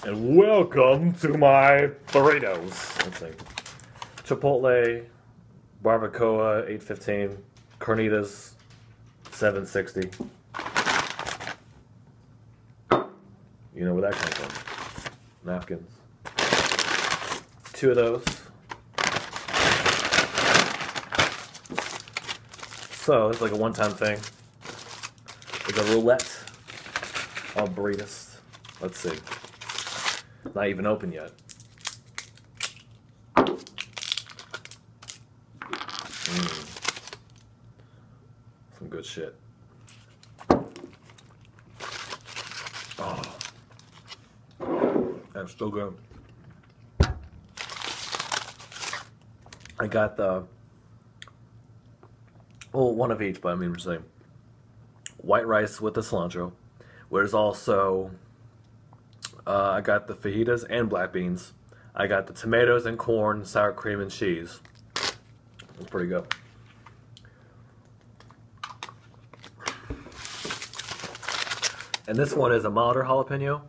And welcome to my burritos. Let's see. Chipotle, barbacoa, $8.15. Carnitas, $7.60. You know where that comes from. Napkins. 2 of those. So it's like a one-time thing. It's a roulette of burritos. Let's see. Not even open yet. Some good shit. Oh, that's still good. I got the one of each, but I mean, we're saying white rice with the cilantro. There's also I got the fajitas and black beans. I got the tomatoes and corn, sour cream and cheese. It's pretty good. And this one is a milder jalapeno,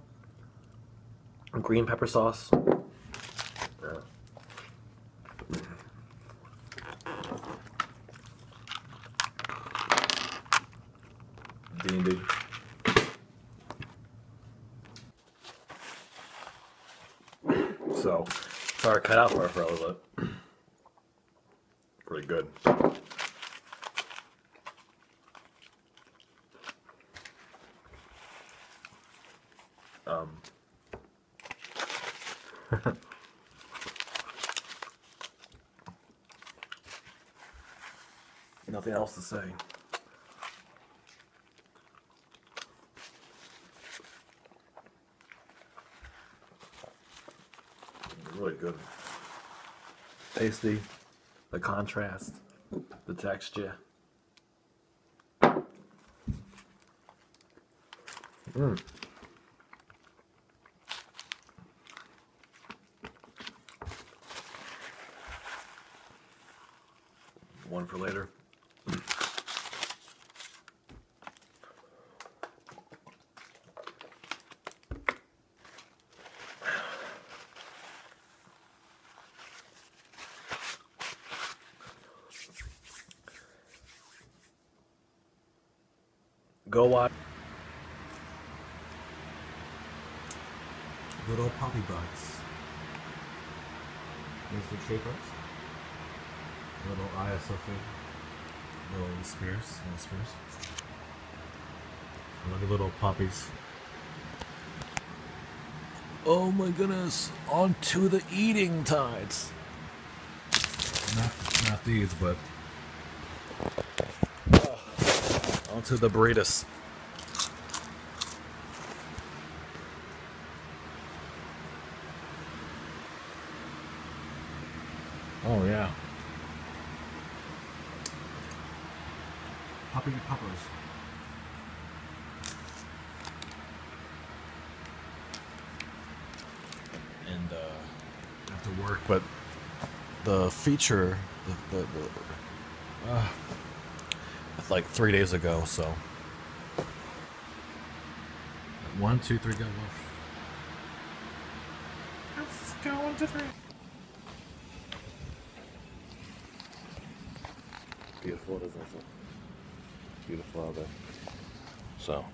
green pepper sauce. Yeah. D&D. So, sorry, cut out for a little bit. Pretty good. Nothing else to say. Really good. Tasty. The contrast. The texture. One for later. Go watch. Little poppy bugs. There's the shakers. Little ISFA. Little spears. Look at little poppies. Oh my goodness! On to the eating tides. Not these, but onto the burritos. Oh yeah. Poppy poppers. And have to work, but the feature, it's like 3 days ago, so 1, 2, 3, go. Let's go 1, 2, 3. Beautiful, isn't it? Beautiful out there. So,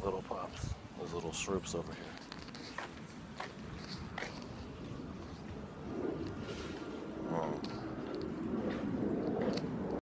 little pops. Those little shroops over here.